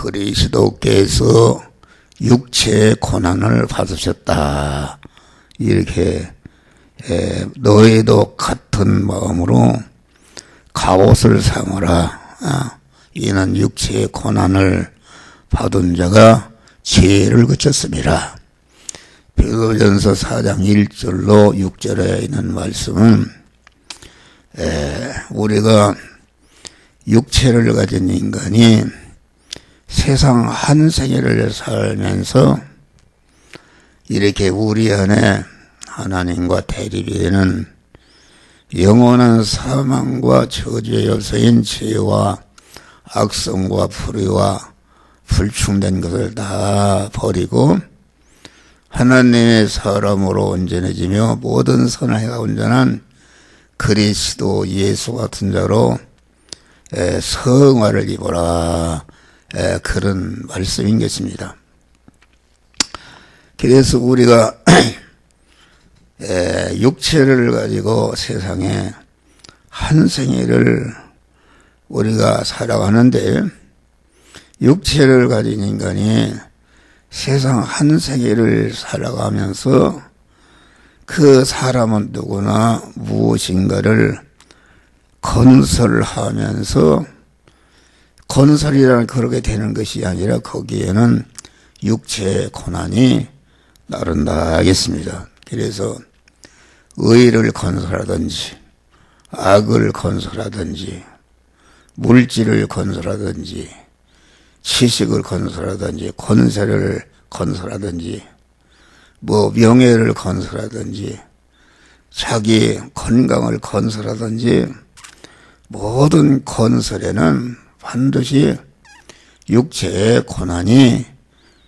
그리스도께서 육체의 고난을 받으셨다. 이렇게 너희도 같은 마음으로 갑옷을 삼으라. 이는 육체의 고난을 받은 자가 죄를 그쳤습니다. 베드로전서 4장 1절로 6절에 있는 말씀은 우리가 육체를 가진 인간이 세상 한 생애를 살면서 이렇게 우리 안에 하나님과 대립이 되는 영원한 사망과 저주의 요소인 죄와 악성과 불의와 불충된 것을 다 버리고 하나님의 사람으로 온전해지며 모든 선을 행하 온전한 그리스도 예수 같은 자로 성화를 입어라. 그런 말씀인 것입니다. 그래서 우리가 육체를 가지고 세상에 한 생애를 우리가 살아가는데 육체를 가진 인간이 세상 한 생애를 살아가면서 그 사람은 누구나 무엇인가를 건설하면서 건설이라는 그렇게 되는 것이 아니라 거기에는 육체의 고난이 따른다 하겠습니다. 그래서 의를 건설하든지 악을 건설하든지 물질을 건설하든지 지식을 건설하든지 권세를 건설하든지 명예를 건설하든지 자기 건강을 건설하든지 모든 건설에는 반드시 육체의 고난이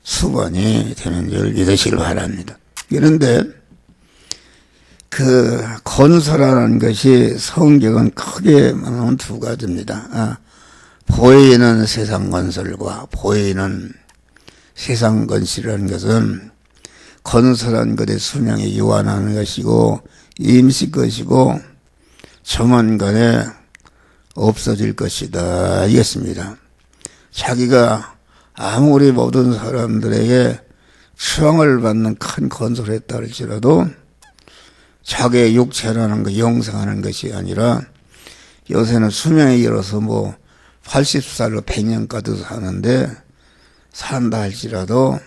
수반이 되는 줄 믿으시길 바랍니다. 그런데 그 건설하는 것이 성경은 크게 말하면 두 가지입니다. 보이는 세상 건설과 보이는 세상 건설이라는 것은 건설한 것의 수명이 유한하는 것이고 임시 것이고 조만간에 없어질 것이다 이겠습니다. 자기가 아무리 모든 사람들에게 추앙을 받는 큰 건설을 했다 할지라도 자기의 육체라는 거 영생하는 것이 아니라 요새는 수명이 길어서 80살로 100년까지 사는데 산다 할지라도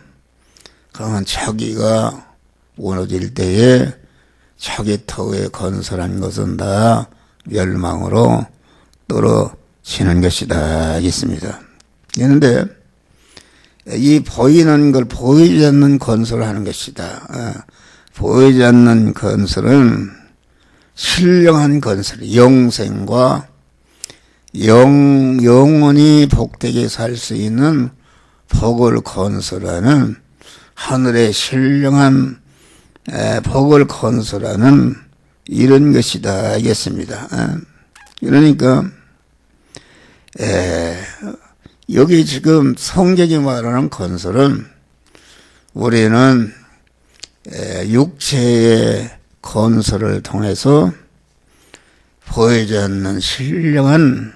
그러면 자기가 무너질 때에 자기 터에 건설한 것은 다 멸망으로 떨어지는 것이다 있습니다. 그런데 이 보이는 걸 보이지 않는 건설을 하는 것이다. 보이지 않는 건설은 신령한 건설, 영생과 영원히 복되게 살 수 있는 복을 건설하는 하늘의 신령한 복을 건설하는 이런 것이다 알겠습니다. 그러니까 여기 지금 성경이 말하는 건설은 우리는 육체의 건설을 통해서 보이지 않는 신령한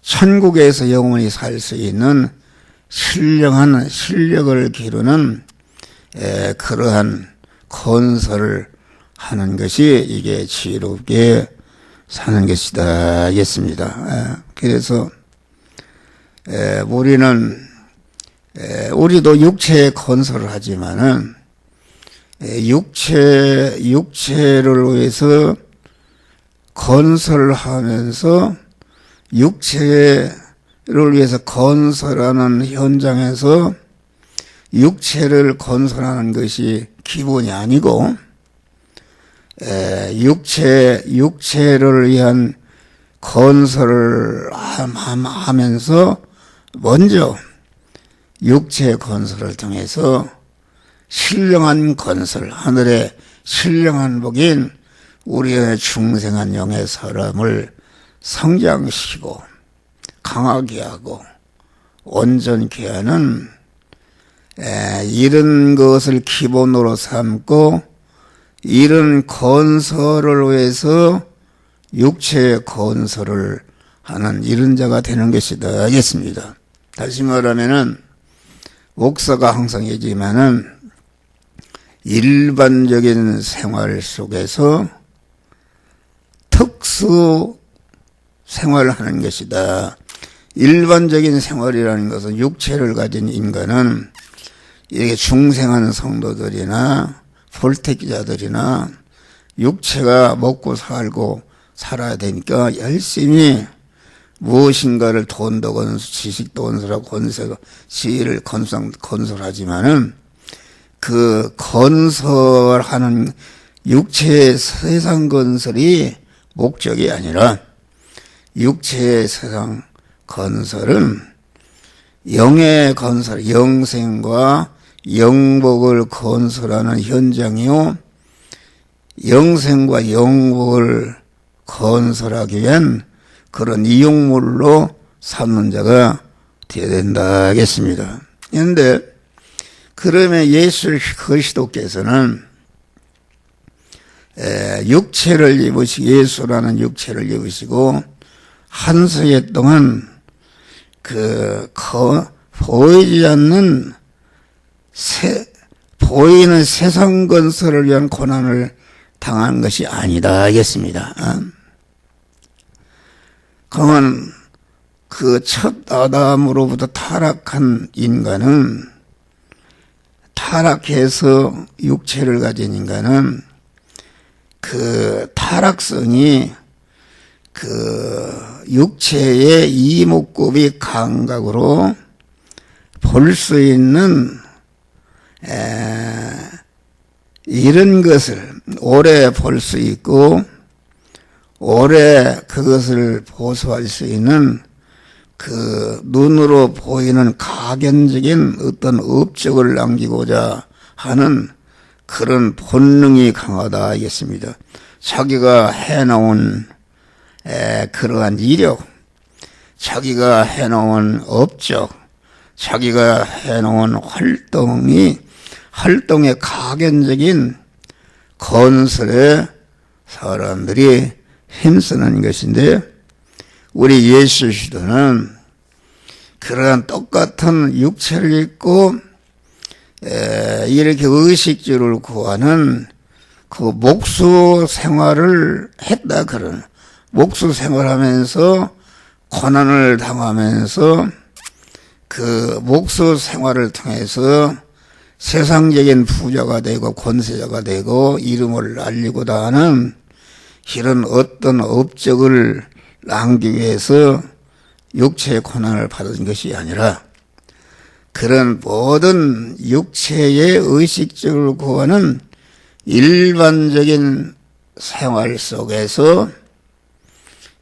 천국에서 영원히 살 수 있는 신령한 실력을 기르는 그러한 건설을 하는 것이 이게 지혜롭게 사는 것이다 하겠습니다. 그래서 우리도 육체의 건설을 하지만은 육체를 위해서 건설을 하면서 육체를 위해서 건설하는 현장에서 육체를 건설하는 것이 기본이 아니고 육체를 위한 건설을 하면서 먼저 육체 건설을 통해서 신령한 건설, 하늘의 신령한 복인 우리의 중생한 영의 사람을 성장시키고 강하게 하고 온전케 하는 이런 것을 기본으로 삼고 이런 건설을 위해서 육체의 건설을 하는 이런 자가 되는 것이다 하겠습니다. 다시 말하면은 목사가 항상 얘기하면은 일반적인 생활 속에서 특수 생활을 하는 것이다. 일반적인 생활이라는 것은 육체를 가진 인간은 이렇게 중생한 성도들이나 불택자들이나 육체가 먹고 살고 살아야 되니까 열심히 무엇인가를 돈도 건설, 지식도 건설하고 건설, 지혜를 건설하지만은 그 건설하는 육체의 세상 건설이 목적이 아니라 육체의 세상 건설은 영의 건설, 영생과 영복을 건설하는 현장이요. 영생과 영복을 건설하기 위한 그런 이용물로 삼는 자가 되어야 된다 하겠습니다. 그런데 그러면 예수 그리스도께서는 육체를 입으시고 예수라는 육체를 입으시고 한세계 동안 보이지 않는 보이는 세상 건설을 위한 고난을 당한 것이 아니다 하겠습니다. 그러면 그 첫 아담으로부터 타락한 인간은 타락해서 육체를 가진 인간은 그 타락성이 그 육체의 이목구비 감각으로 볼 수 있는 이런 것을 오래 볼 수 있고 오래 그것을 보수할 수 있는 그 눈으로 보이는 가견적인 어떤 업적을 남기고자 하는 그런 본능이 강하다 하겠습니다. 자기가 해놓은 그러한 이력, 자기가 해놓은 업적, 자기가 해놓은 활동의 가견적인 건설에 사람들이 힘쓰는 것인데 우리 예수 그리스도는 그러한 똑같은 육체를 입고 이렇게 의식주를 구하는 그 목수 생활을 했다 그러는 목수 생활하면서 고난을 당하면서 그 목수 생활을 통해서 세상적인 부자가 되고 권세자가 되고 이름을 알리고자 하는 이런 어떤 업적을 남기기 위해서 육체의 고난을 받은 것이 아니라 그런 모든 육체의 의식적으로 구하는 일반적인 생활 속에서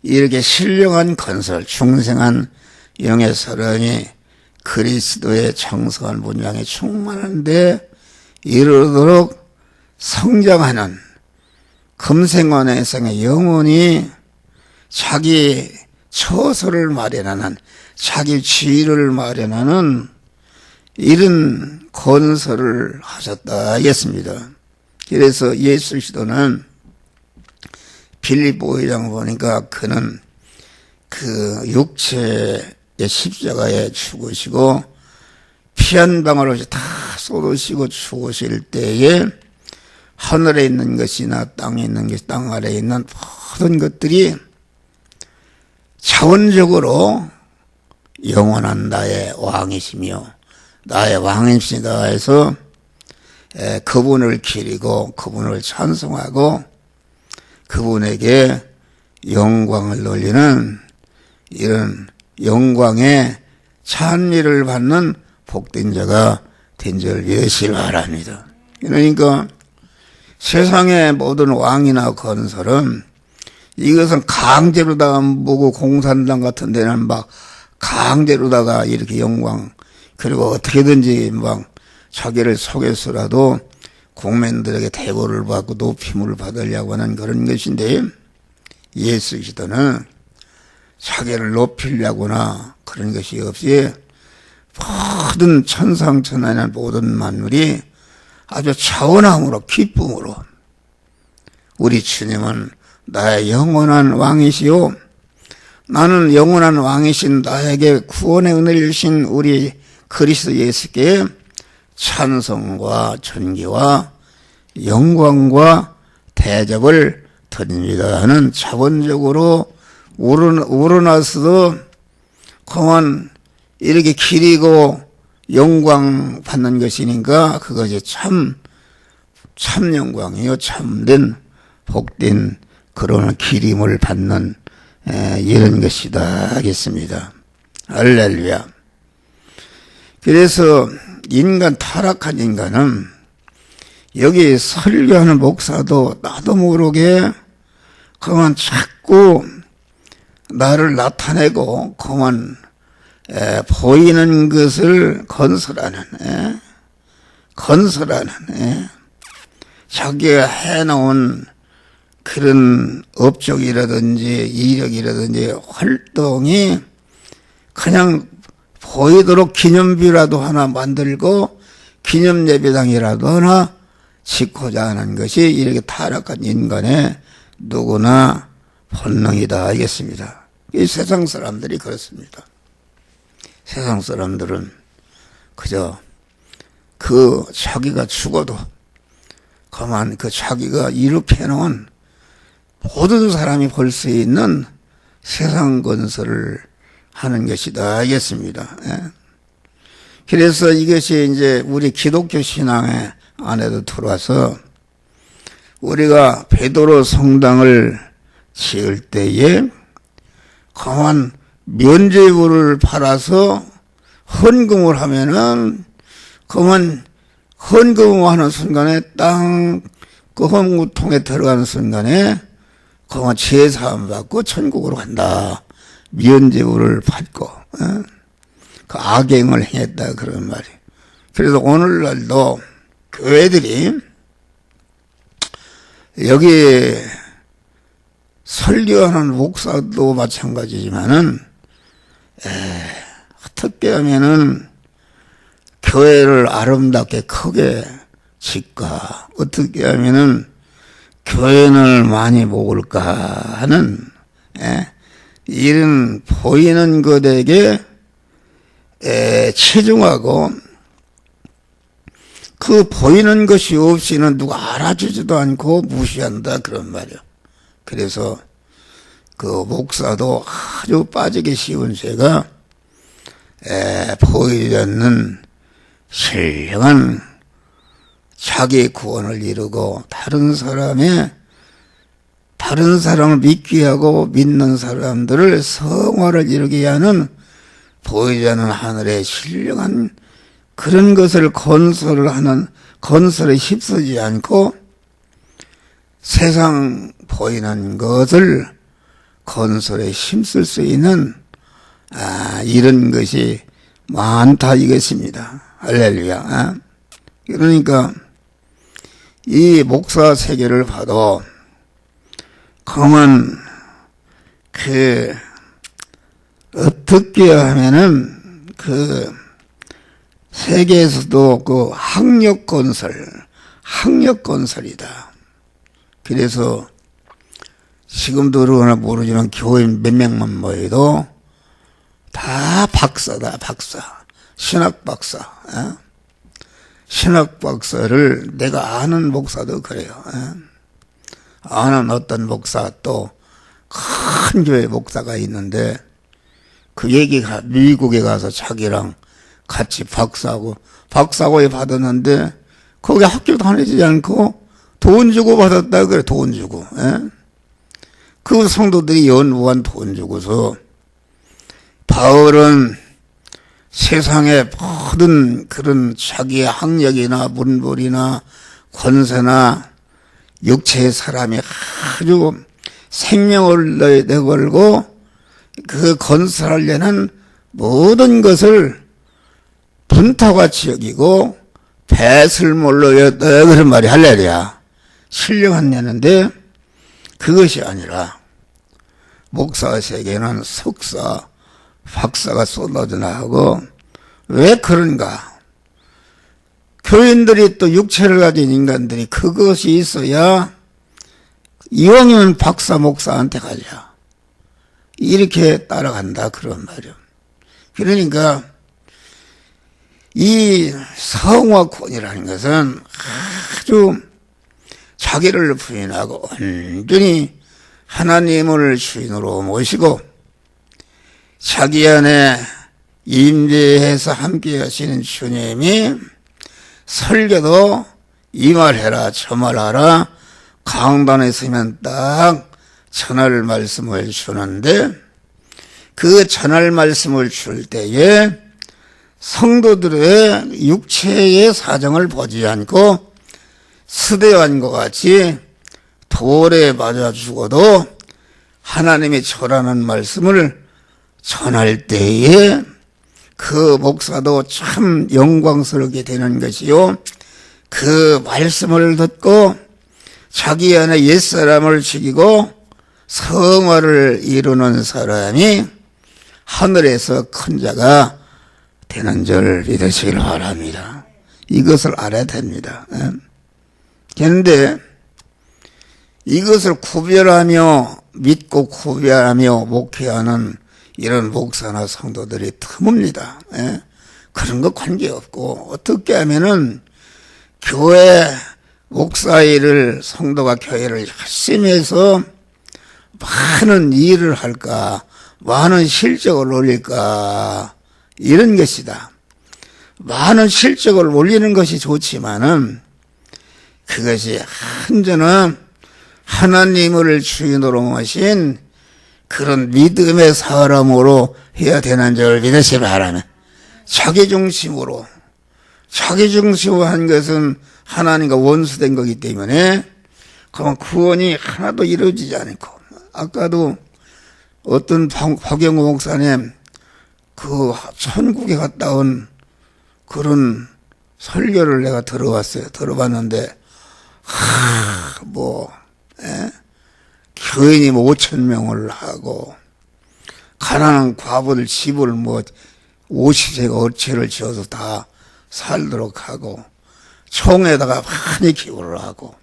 이렇게 신령한 건설, 중생한 영의 사람이 그리스도의 장성한 분량에 충만한데 이르도록 성장하는 금생원의 영혼이 자기 처소를 마련하는 자기 지위를 마련하는 이런 건설을 하셨다 하겠습니다. 그래서 예수 그리스도는 빌립보 5장 보니까 그는 그 육체의 십자가에 죽으시고 피 한 방울 없이 다 쏟으시고 죽으실 때에 하늘에 있는 것이나 땅에 있는 것이 땅 아래에 있는 모든 것들이 자원적으로 영원한 나의 왕이시며 나의 왕이시다 해서 그분을 기리고 그분을 찬송하고 그분에게 영광을 돌리는 이런 영광의 찬미를 받는 복된 자가 된 줄 믿으시기 바랍니다. 그러니까 세상의 모든 왕이나 건설은 이것은 강제로다가 뭐고 공산당 같은 데는 막 강제로다가 이렇게 영광 그리고 어떻게든지 막 자기를 속여서라도 국민들에게 대고를 받고 높임을 받으려고 하는 그런 것인데 예수 그리스도는 자기를 높이려거나 그런 것이 없이 모든 천상천하의 모든 만물이 아주 차원함으로 기쁨으로 우리 주님은 나의 영원한 왕이시요 나는 영원한 왕이신 나에게 구원의 은혜를 주신 우리 그리스도 예수께 찬송과 존귀와 영광과 대접을 드립니다 하는 자본적으로 우러나서도 그만 이렇게 기리고 영광 받는 것이니까 그것이 참 영광이요, 참된 복된 그런 기림을 받는 이런 것이다 하겠습니다. 할렐루야. 그래서 타락한 인간은 여기 설교하는 목사도 나도 모르게 그만 자꾸 나를 나타내고 그만 보이는 것을 건설하는 자기가 해놓은 그런 업적이라든지 이력이라든지 활동이 그냥 보이도록 기념비라도 하나 만들고 기념예배당이라도 하나 짓고자 하는 것이 이렇게 타락한 인간의 누구나 본능이다 하겠습니다. 이 세상 사람들이 그렇습니다. 세상 사람들은 그저 그 자기가 죽어도 그만 그 자기가 이렇게 해놓은 모든 사람이 볼 수 있는 세상 건설을 하는 것이다 하겠습니다. 그래서 이것이 이제 우리 기독교 신앙의 안에도 들어와서 우리가 베드로 성당을 지을 때에 그만 면죄부를 팔아서 헌금을 하면은 그만 헌금을 하는 순간에 그 헌금통에 들어가는 순간에 그만 제사함 받고 천국으로 간다. 면죄부를 받고 그 악행을 행했다 그런 말이에요. 그래서 오늘날도 교회들이 여기 설교하는 목사도 마찬가지지만은 어떻게 하면은 교회를 아름답게 크게 짓까, 어떻게 하면은 교인을 많이 모을까 하는 이런 보이는 것에게 치중하고 그 보이는 것이 없이는 누가 알아주지도 않고 무시한다 그런 말이에요. 그래서 그 목사도 아주 빠지기 쉬운 죄가 보이지 않는 신령한 자기 구원을 이루고 다른 사람을 믿게 하고 믿는 사람들을 성화를 이루게 하는 보이지 않는 하늘의 신령한 그런 것을 건설에 힘쓰지 않고 세상 보이는 것을 건설에 힘쓸 수 있는 이런 것이 많다 이것입니다. 할렐루야. 그러니까 이 목사 세계를 봐도 그만 어떻게 하면은 세계에서도 학력 건설이다. 그래서 지금도 그러나 모르지만 교인 몇 명만 모여도 다 박사다, 박사. 신학 박사. 신학 박사를 내가 아는 목사도 그래요. 아는 어떤 목사 또 큰 교회 목사가 있는데 그 얘기가 미국에 가서 자기랑 같이 박사고에 받았는데 거기 학교 다니지 않고 돈 주고 받았다 그래. 돈 주고. 그 성도들이 연구한 돈 주고서 바울은 세상의 모든 그런 자기의 학력이나 문벌이나 권세나 육체의 사람이 아주 생명을 내걸고 그 건설하려는 모든 것을 분타같이 여기고 배설물로 여겼다 그런 말이 할렐루야. 신령한 년인데 그것이 아니라 목사 세계는 석사, 박사가 쏟아져 나오고 왜 그런가? 교인들이 또 육체를 가진 인간들이 그것이 있어야 이왕이면 박사 목사한테 가자. 이렇게 따라간다 그런 말이요. 그러니까 이 성화권이라는 것은 아주 자기를 부인하고 완전히 하나님을 주인으로 모시고 자기 안에 임재해서 함께 하시는 주님이 설교도 이 말해라 저 말하라 강단에 서면 딱 전할 말씀을 주는데 그 전할 말씀을 줄 때에 성도들의 육체의 사정을 보지 않고 스데반과 같이 돌에 맞아 죽어도 하나님이 전하는 말씀을 전할 때에 그 목사도 참 영광스럽게 되는 것이요. 그 말씀을 듣고 자기 안에 옛사람을 죽이고 성화를 이루는 사람이 하늘에서 큰 자가 되는 줄 믿으시길 바랍니다. 이것을 알아야 됩니다. 그런데 이것을 구별하며 믿고 구별하며 목회하는 이런 목사나 성도들이 드뭅니다. 그런 거 관계없고 어떻게 하면은 교회 목사 일을 성도가 교회를 열심히 해서 많은 일을 할까 많은 실적을 올릴까 이런 것이다. 많은 실적을 올리는 것이 좋지만은 그것이 한전은 하나님을 주인으로 모신 그런 믿음의 사람으로 해야 되는 줄 믿으시 바라면 자기중심으로 한 것은 하나님과 원수된 거기 때문에 그러면 구원이 하나도 이루어지지 않고 아까도 어떤 박영호 목사님 그 천국에 갔다 온 그런 설교를 내가 들어봤는데 교인이 5,000명을 하고 가난한 과부들 집을 50세가 어체를 지어서 다 살도록 하고 총에다가 많이 기부를 하고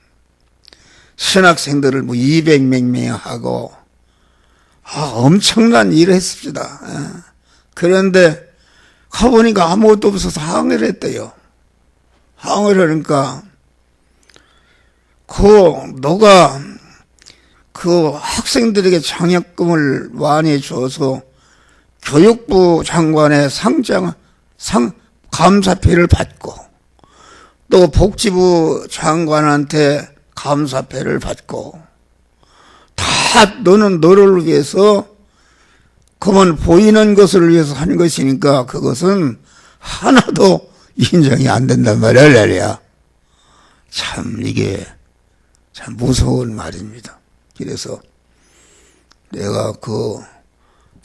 신학생들을 200명 하고 엄청난 일을 했습니다. 그런데 가보니까 아무것도 없어서 항해를 했대요. 항해를 하니까 너가 그 학생들에게 장학금을 많이 줘서 교육부 장관의 감사패를 받고 또 복지부 장관한테 감사패를 받고 다 너는 너를 위해서 그만 보이는 것을 위해서 한 것이니까 그것은 하나도 인정이 안 된단 말이야. 참 이게 참 무서운 말입니다. 그래서 내가 그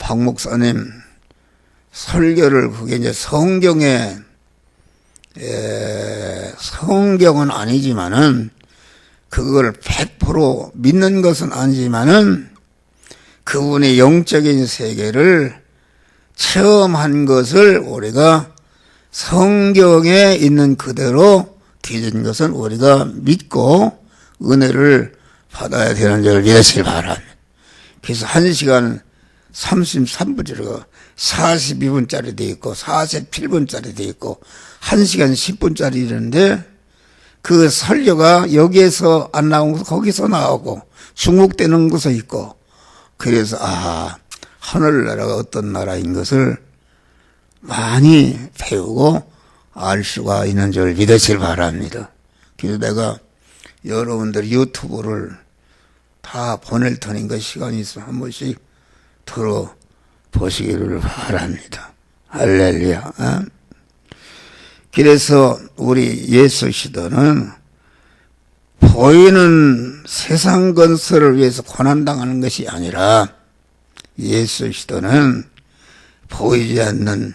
박 목사님 설교를 그게 이제 성경은 아니지만은 그걸 100% 믿는 것은 아니지만은 그분의 영적인 세계를 체험한 것을 우리가 성경에 있는 그대로 뒤진 것은 우리가 믿고 은혜를 받아야 되는 줄 믿으시길 바랍니다. 그래서 1시간 33분짜리가 42분짜리 돼 있고 47분짜리 돼 있고 1시간 10분짜리 이런데 그 설교가 여기에서 안 나오고 거기서 나오고 중복되는 것도 있고 그래서 하늘나라가 어떤 나라인 것을 많이 배우고 알 수가 있는 줄 믿으시길 바랍니다. 그래서 내가 여러분들 유튜브를 다 보낼 테니까 시간이 있으면 한 번씩 들어보시기를 바랍니다. 할렐루야. 그래서 우리 예수 시대는 보이는 세상 건설을 위해서 고난당하는 것이 아니라 예수 시대는 보이지 않는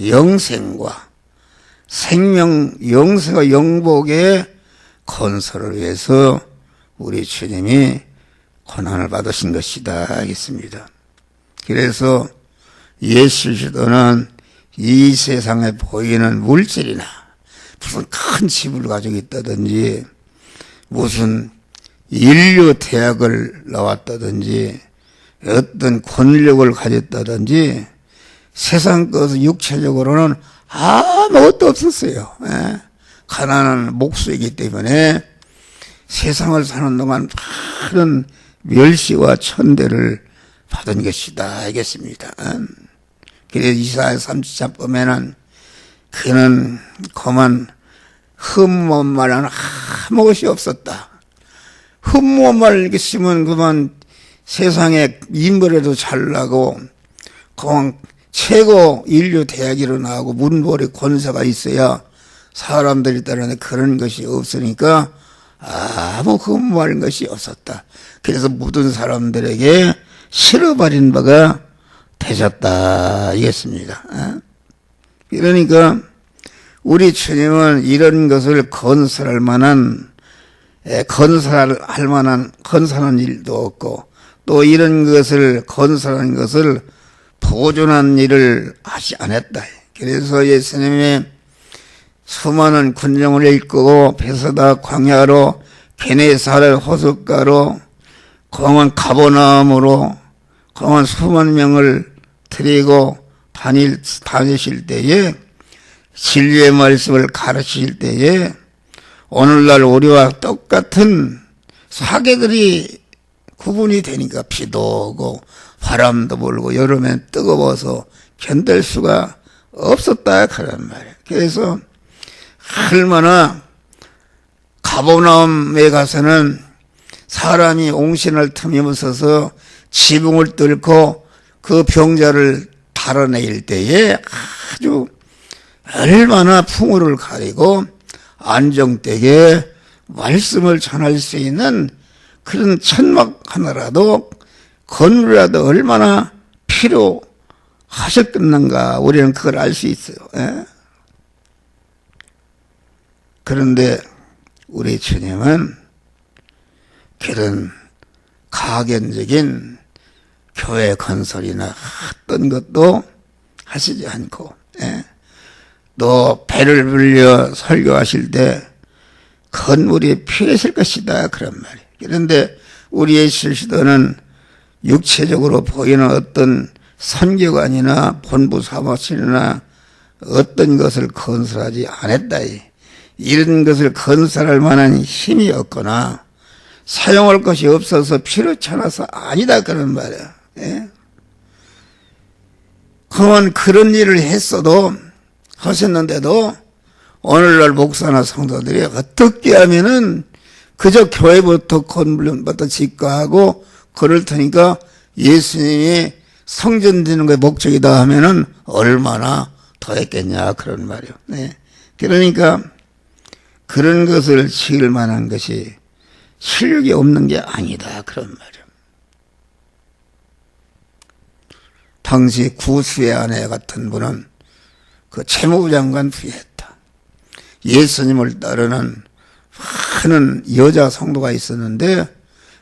영생과 생명, 영생과 영복의 건설을 위해서 우리 주님이 고난을 받으신 것이다 하겠습니다. 그래서 예수 시대는 이 세상에 보이는 물질이나 무슨 큰 집을 가지고 있다든지 무슨 인류 대학을 나왔다든지 어떤 권력을 가졌다든지 세상 것은 육체적으로는 아무것도 없었어요. 예. 가난한 목수이기 때문에 세상을 사는 동안 많은 멸시와 천대를 받은 것이다 알겠습니다. 그래서 이사야 30장 보면은 그는 그만 흠모한 말은 아무것이 없었다. 흠모한 말을 이렇게 쓰면 그만 세상에 인물에도 잘나고 그만 최고 인류 대학으로 나오고 문벌의 권세가 있어야 사람들이 따르는 그런 것이 없으니까 아무 흠모할 것이 없었다. 그래서 모든 사람들에게 실어버린 바가 되셨다 알겠습니다. 그러니까 우리 주님은 이런 것을 건설할 만한 건설한 일도 없고 또 이런 것을 건설한 것을 보존한 일을 하지 않았다. 그래서 예수님이 수많은 군정을 이끌고 베사다 광야로 게네사렛 호숫가로 공원 가버나움으로 공원 수만 명을 데리고 다니실 때에 진리의 말씀을 가르치실 때에 오늘날 우리와 똑같은 사계들이 구분이 되니까 비도 오고 바람도 불고 여름엔 뜨거워서 견딜 수가 없었다 그런 말이에요. 그래서 얼마나 가버나움에 가서는 사람이 옹신할 틈이 없어서 지붕을 뚫고 그 병자를 달아낼 때에 아주 얼마나 풍요를 가리고 안정되게 말씀을 전할 수 있는 그런 천막 하나라도 건물이라도 얼마나 필요하셨겠는가 우리는 그걸 알 수 있어요. 예? 그런데 우리 주님은 그런 가견적인 교회 건설이나 어떤 것도 하시지 않고 또 배를 불려 설교하실 때 건물이 필요하실 것이다 그런 말이에요. 그런데 우리의 실시도는 육체적으로 보이는 어떤 선교관이나 본부 사무실이나 어떤 것을 건설하지 않았다. 이런 것을 건설할 만한 힘이 없거나 사용할 것이 없어서 필요치 않아서 아니다 그런 말이야. 그러면 그런 일을 하셨는데도 오늘날 목사나 성도들이 어떻게 하면은 그저 교회부터 건물부터 짓고하고 그럴 테니까 예수님이 성전 짓는 게 목적이다 하면은 얼마나 더 했겠냐 그런 말이요. 그러니까 그런 것을 지을 만한 것이 실력이 없는 게 아니다 그런 말이요. 당시 구수의 아내 같은 분은 그 채무장관 부했다. 예수님을 따르는 많은 여자 성도가 있었는데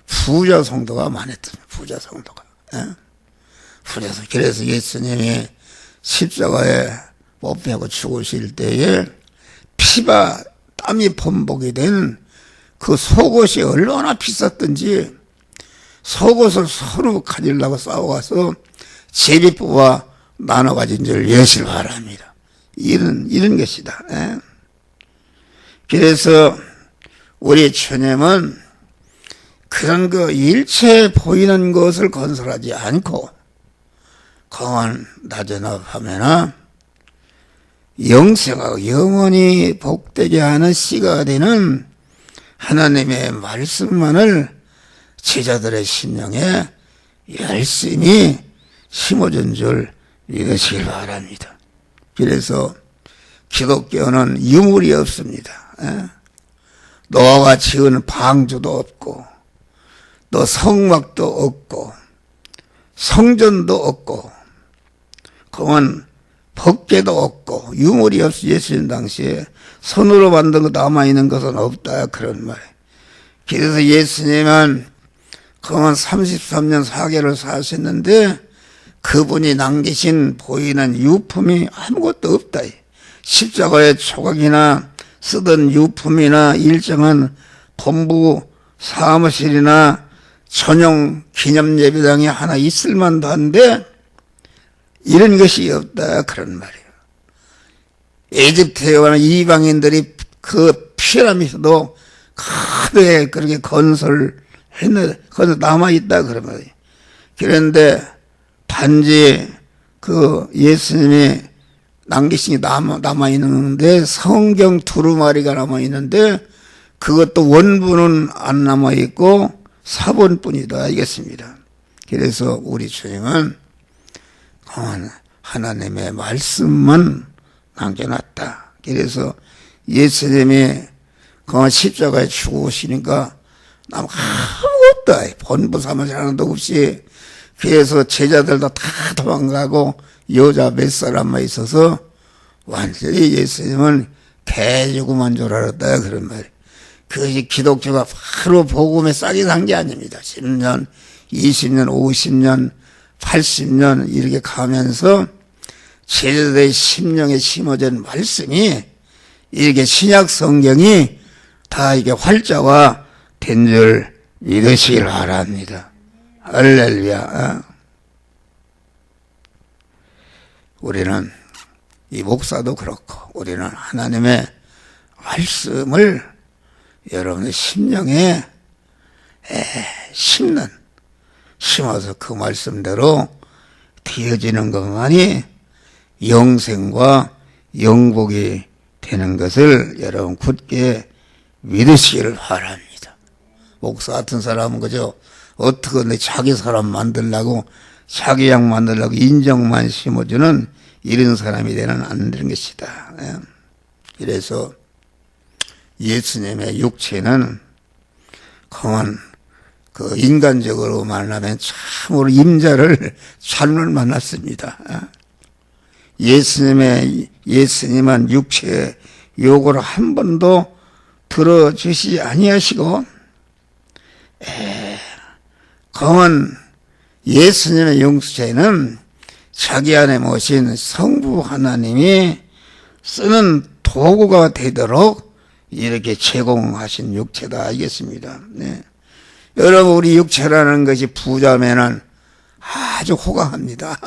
부자 성도가 많았습니다. 부자 성도가. 그래서 예수님이 십자가에 못 박혀 죽으실 때에 피와 땀이 범벅이 된 그 속옷이 얼마나 비쌌던지 속옷을 서로 가지려고 싸워가서 제비 뽑아 나눠 가진 줄 예시를 바랍니다. 이런 것이다. 그래서 우리 주님은 그런 거 일체 보이는 것을 건설하지 않고 공원 낮은업하면은 영생하고 영원히 복되게 하는 씨가 되는 하나님의 말씀만을 제자들의 심령에 열심히 심어준 줄 믿으시길 바랍니다. 그래서 기독교는 유물이 없습니다. 노아가 지은 방주도 없고 또 성막도 없고 성전도 없고 그건 법궤도 없고 유물이 없이 예수님 당시에 손으로 만든 거 남아있는 것은 없다 그런 말. 그래서 예수님은 그건 33년 4개를 사셨는데 그분이 남기신 보이는 유품이 아무것도 없다. 십자가의 조각이나 쓰던 유품이나 일정한 본부 사무실이나 전용 기념 예배당이 하나 있을 만도 한데 이런 것이 없다 그런 말이에요. 에집트에 와는 이방인들이 그 피라미드도 크게 그렇게 건설했는데 거기서 남아있다 그런 말이에요. 그런데 단지 그 예수님이 남기신 게 남아있는데 성경 두루마리가 남아있는데 그것도 원본은 안 남아있고 사본뿐이다 알겠습니다. 그래서 우리 주님은 하나님의 말씀만 남겨놨다. 그래서 예수님이 십자가에 죽으시니까 아무것도 본부 사무실 하나도 없이 그래서 제자들도 다 도망가고 여자 몇 사람만 있어서 완전히 예수님은 개 죽음한 줄 알았다 그런 말이에요. 그것이 기독교가 바로 복음에 싹이 난 게 아닙니다. 10년, 20년, 50년, 80년 이렇게 가면서 제자들의 심령에 심어진 말씀이 이렇게 신약 성경이 다 이게 활자화 된 줄 믿으시길 바랍니다. 할렐루야. 우리는 이 목사도 그렇고 우리는 하나님의 말씀을 여러분의 심령에 심어서 그 말씀대로 되어지는 것만이 영생과 영복이 되는 것을 여러분 굳게 믿으시기를 바랍니다. 목사 같은 사람은 그저 어떻게 자기 사람 만들려고 자기 양 만들려고 인정만 심어주는 이런 사람이 되는 안 되는 것이다. 그래서 예수님의 육체는 강한 그 인간적으로 말하면 참으로 임자를 잘못 만났습니다. 예수님은 육체의 요구를 한 번도 들어주시지 아니하시고 강한 예수님의 육체는 자기 안에 모신 성부 하나님이 쓰는 도구가 되도록 이렇게 제공하신 육체다 알겠습니다. 네. 여러분 우리 육체라는 것이 부자면은 아주 호강합니다.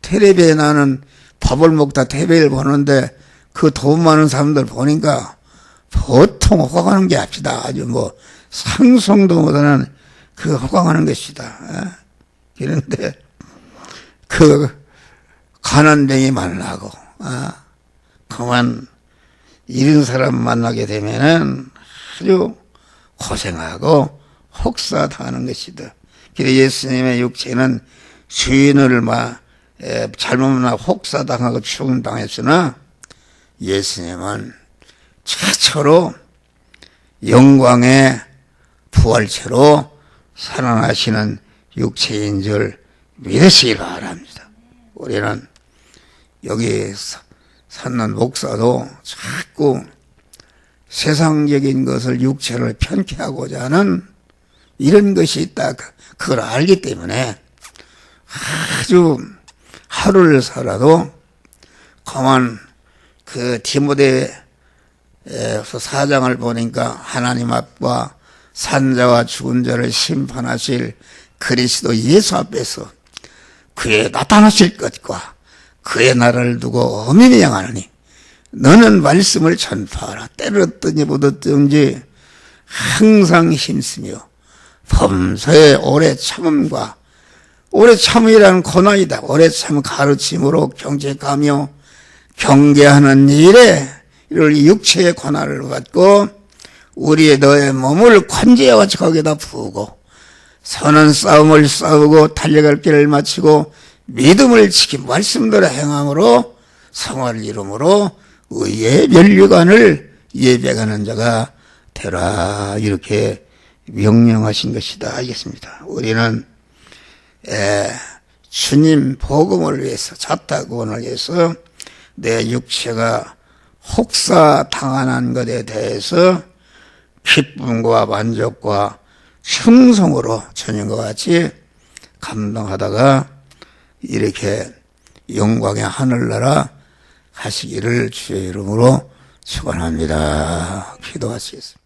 텔레비에 나는 밥을 먹다 TV를 보는데 그 돈 많은 사람들 보니까 보통 호강하는 게 합시다. 아주 뭐 상상도 못하는 그 호강하는 것이다. 그런데 그 가난뱅이 만나고 그만 이런 사람 만나게 되면은 아주 고생하고 혹사당하는 것이다. 그래서 예수님의 육체는 주인을 잘못 만나 혹사당하고 죽음당했으나 예수님은 최초로 영광의 부활체로 살아나시는 육체인 줄 믿으시기 바랍니다. 우리는 여기 사는 목사도 자꾸 세상적인 것을 육체를 편케하고자 하는 이런 것이 있다. 그걸 알기 때문에 아주 하루를 살아도 가만 그 디모데서 4장을 보니까 하나님 앞과 산자와 죽은 자를 심판하실 그리스도 예수 앞에서 그의 나타나실 것과 그의 나라를 두고 엄히 명하노니 너는 말씀을 전파하라. 때렸든지 묻었든지 항상 힘쓰며 범사의 오래 참음과 오래 참음이라는 고난이다. 오래 참 가르침으로 경책하며 경계하는 일에 이를 육체의 고난을 받고 우리의 너의 몸을 관제와 거기다 부으고 선한 싸움을 싸우고 달려갈 길을 마치고 믿음을 지킨 말씀대로 행함으로 성화를 이루므로 의의 면류관을 예배하는 자가 되라 이렇게 명령하신 것이다 알겠습니다. 우리는 주님 복음을 위해서 자타구원을 위해서 내 육체가 혹사당하는 것에 대해서 기쁨과 만족과 충성으로 전인과 같이 감동하다가 이렇게 영광의 하늘나라 가시기를 주의 이름으로 축원합니다. 기도하시겠습니다.